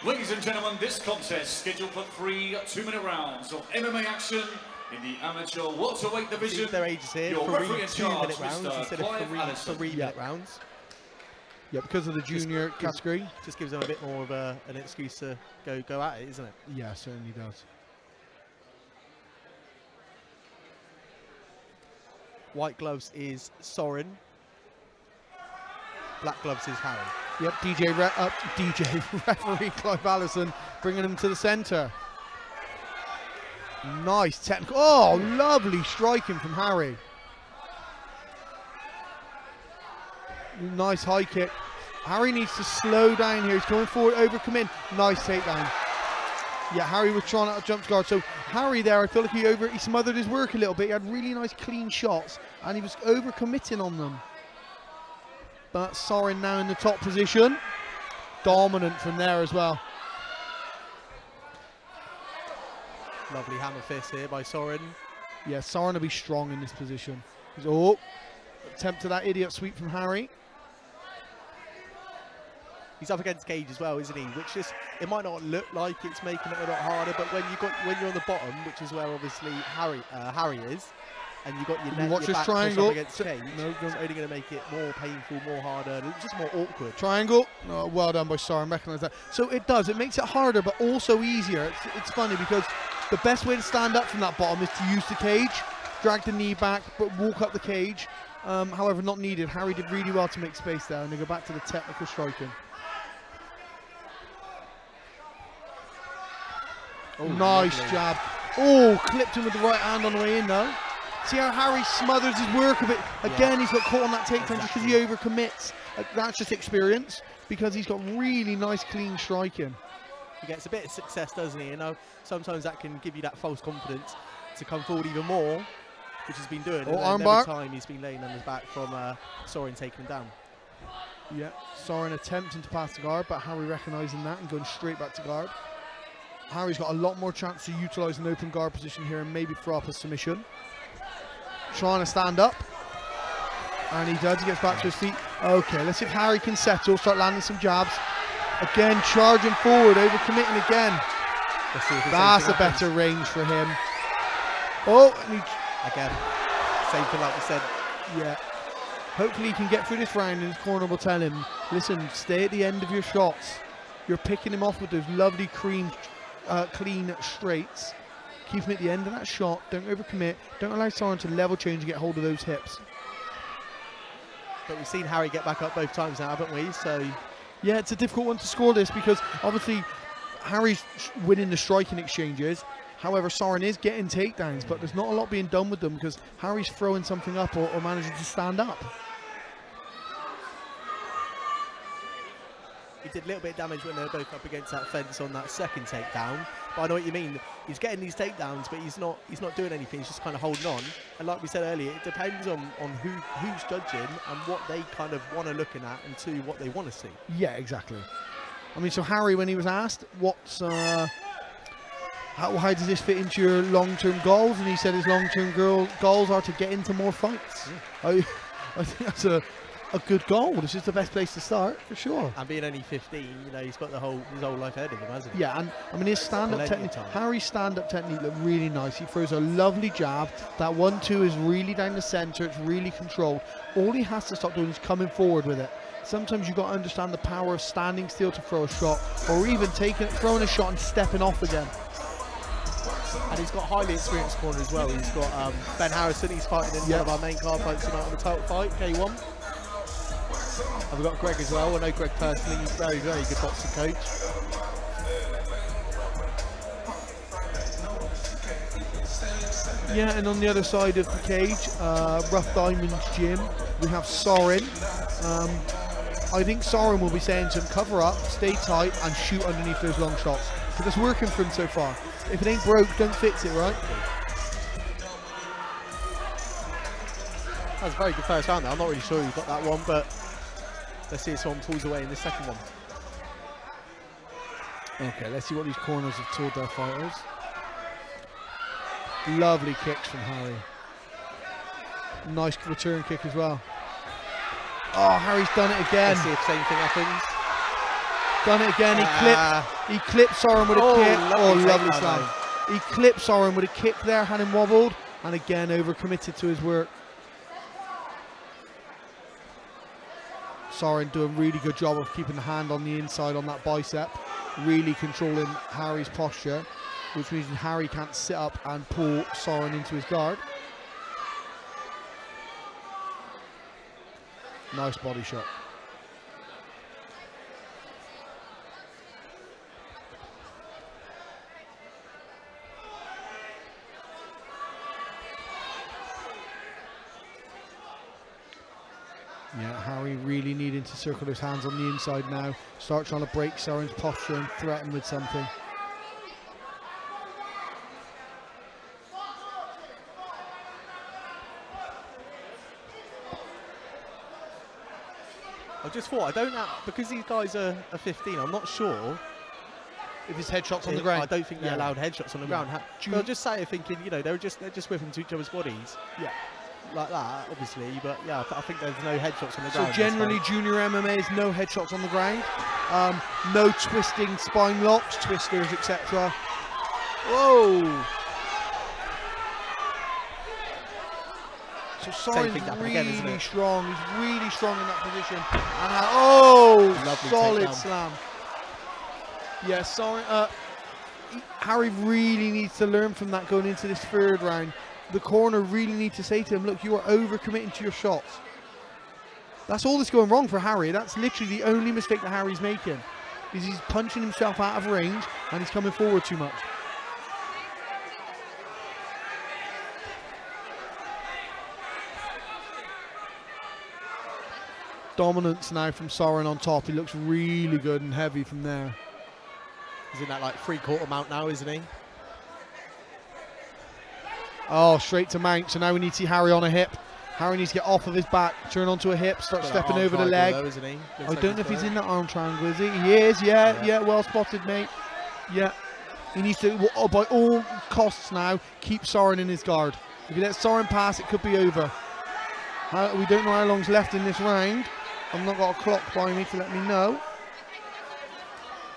Ladies and gentlemen, this contest scheduled for 3 2-minute rounds of MMA action in the amateur welterweight division. Their ages here, your 3 referee in charge, 2-minute rounds Mr. instead of 3-minute rounds. Yeah, because of the junior category. Just gives them a bit more of an excuse to go at it, isn't it? Yeah, certainly does. White gloves is Sorin. Black gloves is Harry. Yep, DJ referee Clive Allison bringing him to the centre. Nice technical. Oh, lovely striking from Harry. Nice high kick. Harry needs to slow down here. He's going forward, overcommitting. Nice takedown. Yeah, Harry was trying out a jump guard. So Harry there, I feel like he smothered his work a little bit. He had really nice clean shots and he was overcommitting on them. But Sorin now in the top position. Dominant from there as well. Lovely hammer fist here by Sorin. Yeah, Sorin will be strong in this position. Oh, attempt to that idiot sweep from Harry. He's up against Cage as well, isn't he? Which just, it might not look like it's making it a lot harder, but when you're on the bottom, which is where obviously Harry is, and you got your watch your this back triangle up against Cage, it's only going to make it more painful, more harder, just more awkward. Triangle. Oh, well done by Sorin. Recognise that. So it does. It makes it harder, but also easier. It's funny because the best way to stand up from that bottom is to use the cage, drag the knee back, but walk up the cage. However, not needed. Harry did really well to make space there, and they go back to the technical striking. Oh, nice jab. Oh, clipped him with the right hand on the way in though. See how Harry smothers his work a bit. Again, he's got caught on that takedown just because he overcommits. That's just experience because he's got really nice clean striking. He gets a bit of success, doesn't he? You know, sometimes that can give you that false confidence to come forward even more, which he's been doing. Oh, and armbar. every time he's been laying on his back from Sorin taking him down. Yeah, Sorin attempting to pass the guard, but Harry recognising that and going straight back to guard. Harry's got a lot more chance to utilise an open guard position here and maybe throw up a submission. Trying to stand up. And he does, he gets back to his feet. Okay, let's see if Harry can settle, start landing some jabs. Again, charging forward, overcommitting again. That's a better range for him. Oh, and again, same thing like we said. Yeah. Hopefully he can get through this round and his corner will tell him, listen, stay at the end of your shots. You're picking him off with those lovely clean straights. Keep him at the end of that shot. Don't overcommit. Don't allow Sorin to level change and get hold of those hips. But we've seen Harry get back up both times now, haven't we? So yeah, it's a difficult one to score this because obviously Harry's winning the striking exchanges. However, Sorin is getting takedowns, but there's not a lot being done with them because Harry's throwing something up or managing to stand up. He did a little bit of damage when they were both up against that fence on that second takedown. But I know what you mean. He's getting these takedowns, but he's not doing anything. He's just kind of holding on. And like we said earlier, it depends on who's judging and what they kind of want to looking at and to what they want to see. Yeah, exactly. I mean, so Harry, when he was asked what's how does this fit into your long-term goals, and he said his long-term goals are to get into more fights. Yeah. I think that's a good goal. This is the best place to start for sure. And being only 15, you know, he's got his whole life ahead of him, hasn't he? Yeah, and I mean his stand-up technique. Harry's stand-up technique looked really nice. He throws a lovely jab. That 1-2 is really down the centre. It's really controlled. All he has to stop doing is coming forward with it. Sometimes you've got to understand the power of standing still to throw a shot, or even throwing a shot and stepping off again. And he's got highly experienced corner as well. He's got Ben Harrison. He's fighting in one of our main card fights tonight on the title fight, K1. And we've got Greg as well. I know Greg personally. He's a very, very good boxing coach. Yeah, and on the other side of the cage, Rough Diamonds Gym, we have Sorin. I think Sorin will be saying to him, cover up, stay tight, and shoot underneath those long shots. Because it's working for him so far. If it ain't broke, don't fix it, right? That was a very good first round there. I'm not really sure who got that one, but let's see if someone pulls away in the second one. Okay, let's see what these corners have told their fighters. Lovely kicks from Harry. Nice return kick as well. Oh, Harry's done it again. Let's see if the same thing happens. Done it again. He clipped Sorin with a kick. Lovely slam. He clipped Sorin with a kick there, had him wobbled, and again overcommitted to his work. Sorin doing a really good job of keeping the hand on the inside on that bicep, really controlling Harry's posture, which means Harry can't sit up and pull Sorin into his guard. Nice body shot. Yeah, Harry really needing to circle his hands on the inside now. Start trying to break Sorin's posture and threaten with something. I just thought, I don't know, because these guys are 15, I'm not sure if his headshots on the ground. I don't think they're allowed headshots on the ground. They'll just say it thinking, you know, they're just whipping to each other's bodies. Yeah. Like that, obviously, but yeah, I think there's no headshots on the ground. So generally, junior MMA is no headshots on the ground, no twisting spine locks, twisters, etc. Whoa! So Sorin's really strong. He's really strong in that position. And solid slam. Yeah, Sorin. Harry really needs to learn from that going into this third round. The corner really need to say to him, look, you are overcommitting to your shots. That's all that's going wrong for Harry. That's literally the only mistake that Harry's making, is he's punching himself out of range and he's coming forward too much. Dominance now from Sorin on top. He looks really good and heavy from there. He's in that like 3/4 mount now, isn't he? Oh, straight to mount. So now we need to see Harry on a hip. Harry needs to get off of his back, turn onto a hip, start stepping over the leg. Though, isn't he? I don't know if he's in that arm triangle, is he? He is, yeah, well spotted, mate. Yeah. He needs to, by all costs now, keep Sorin in his guard. If he lets Sorin pass, it could be over. We don't know how long's left in this round. I've not got a clock by me to let me know.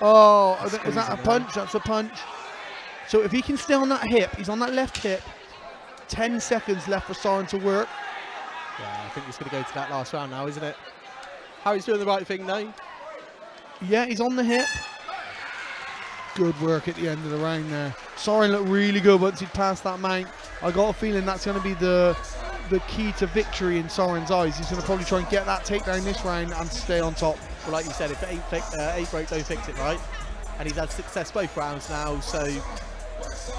Oh, is that a punch? That's a punch. So if he can stay on that hip, he's on that left hip. 10 seconds left for Sorin to work. Yeah, I think he's going to go to that last round now, isn't it? Harry's doing the right thing now. Yeah, he's on the hip. Good work at the end of the round there. Sorin looked really good once he'd passed that mount. I got a feeling that's going to be the key to victory in Sorin's eyes. He's going to probably try and get that takedown this round and stay on top. Well, like you said, if eight broke, don't fix it, right? And he's had success both rounds now, so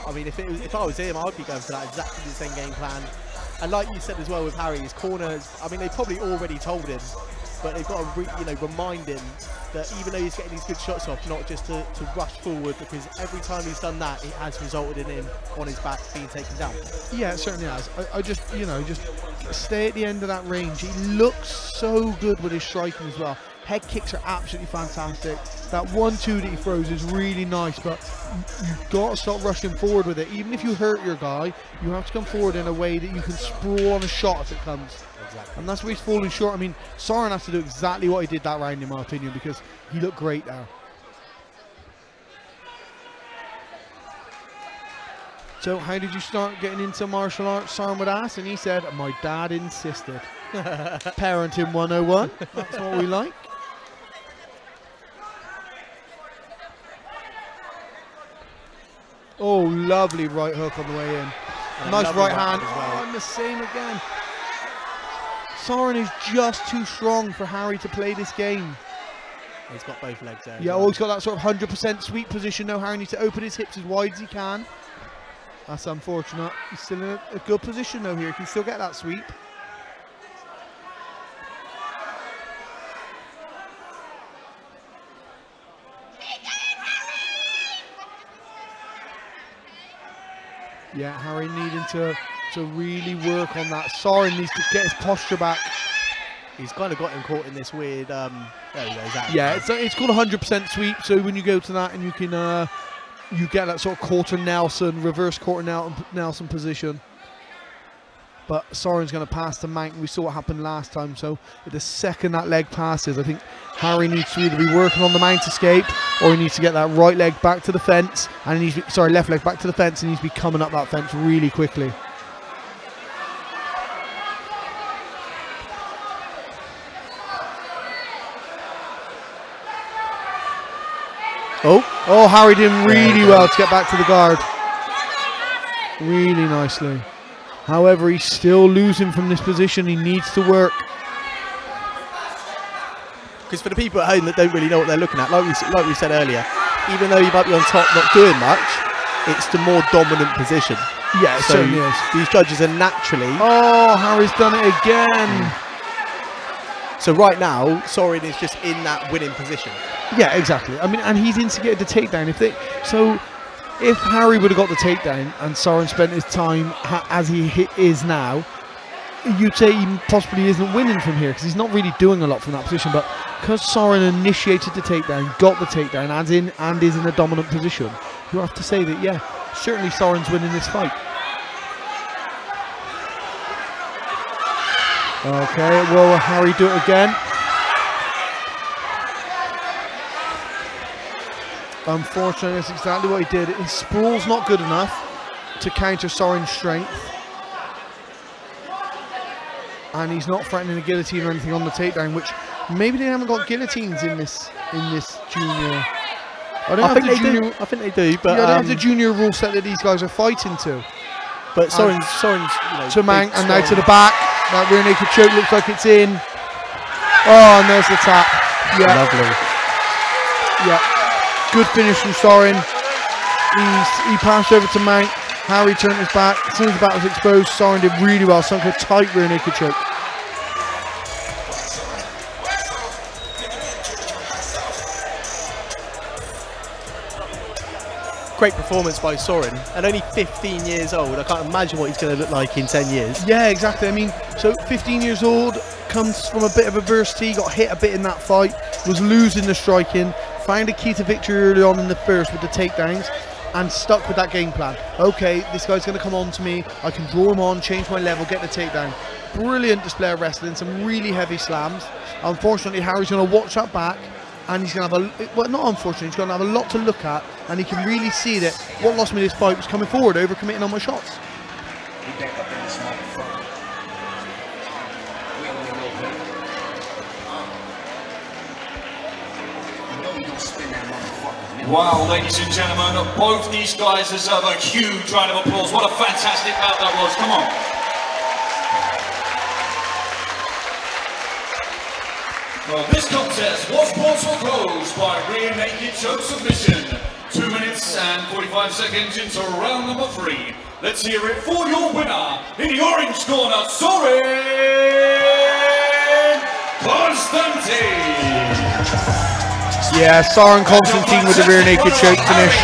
I mean, if I was him, I'd be going for that exactly the same game plan. And like you said as well with Harry, his corners, I mean, they probably already told him, but they've got to remind him that even though he's getting these good shots off, not just to rush forward, because every time he's done that, it has resulted in him on his back being taken down. Yeah, it certainly has. I just, just stay at the end of that range. He looks so good with his striking as well. Head kicks are absolutely fantastic. That 1-2 that he throws is really nice, but you've got to stop rushing forward with it. Even if you hurt your guy, you have to come forward in a way that you can sprawl on a shot if it comes. Exactly. And that's where he's falling short. I mean, Sorin has to do exactly what he did that round, in my opinion, because he looked great now. So how did you start getting into martial arts? Sorin would ask, and he said, my dad insisted. Parenting 101, that's what we like. Oh, lovely right hook on the way in. And nice right hand. Oh, and the same again. Sorin is just too strong for Harry to play this game. He's got both legs there. Yeah, always got that sort of 100% sweep position. Now Harry needs to open his hips as wide as he can. That's unfortunate. He's still in a good position though here. He can still get that sweep. Yeah, Harry needing to really work on that. Sorin needs to get his posture back. He's kind of got him caught in this weird. There he goes. Yeah, it's called a 100% sweep. So when you go to that and you can you get that sort of quarter Nelson, reverse quarter Nelson position. but Sorin's going to pass to Mank. We saw what happened last time, so the second that leg passes, I think Harry needs to either be working on the Mank escape, or he needs to get that right leg back to the fence, and he needs to be, sorry, left leg back to the fence, and he needs to be coming up that fence really quickly. Oh, Harry did really well to get back to the guard. Really nicely. However, he's still losing from this position. He needs to work. Because for the people at home that don't really know what they're looking at, like we said earlier, even though you might be on top not doing much, it's the more dominant position. Yeah, it certainly is. These judges are naturally... Oh, Harry's done it again. So right now, Sorin is just in that winning position. Yeah, exactly. I mean, and he's instigated the takedown. If Harry would have got the takedown and Sorin spent his time as he is now, you'd say he possibly isn't winning from here, because he's not really doing a lot from that position. But because Sorin initiated the takedown, got the takedown, and is in a dominant position, you have to say that, yeah, certainly Sorin's winning this fight. Okay, will Harry do it again? Unfortunately, that's exactly what he did. His sprawl's not good enough to counter Sorin's strength. And he's not threatening a guillotine or anything on the takedown, which maybe they haven't got guillotines in this junior. I think they do, but yeah, they have the junior rule set that these guys are fighting to. But Sorin's to Mank, and now to the back. That rear naked choke looks like it's in. Oh, and there's the tap. Yeah, lovely. Yeah, good finish from Sorin. He passed over to Mank. Harry turned his back. As soon as the back was exposed, Sorin did really well. Sunk a tight rear naked choke. Great performance by Sorin, and only 15 years old. I can't imagine what he's going to look like in 10 years. Yeah, exactly. I mean, so 15 years old, comes from a bit of adversity, got hit a bit in that fight, was losing the striking, found a key to victory early on in the first with the takedowns, and stuck with that game plan. Okay, this guy's going to come on to me, I can draw him on, change my level, get the takedown. Brilliant display of wrestling, some really heavy slams. Unfortunately, Harry's going to watch that back, and he's going to have well, not unfortunately, he's going to have a lot to look at, and he can really see that what lost me this fight was coming forward, overcommitting on my shots. Wow, ladies and gentlemen, both these guys deserve a huge round of applause. What a fantastic bout that was. Come on. Well, this contest was brought to a close by rear naked choke submission. 2 minutes and 45 seconds into round number 3. Let's hear it for your winner in the orange corner, Sorin Constantin. Yeah, Sorin Constantin with the rear naked choke finish.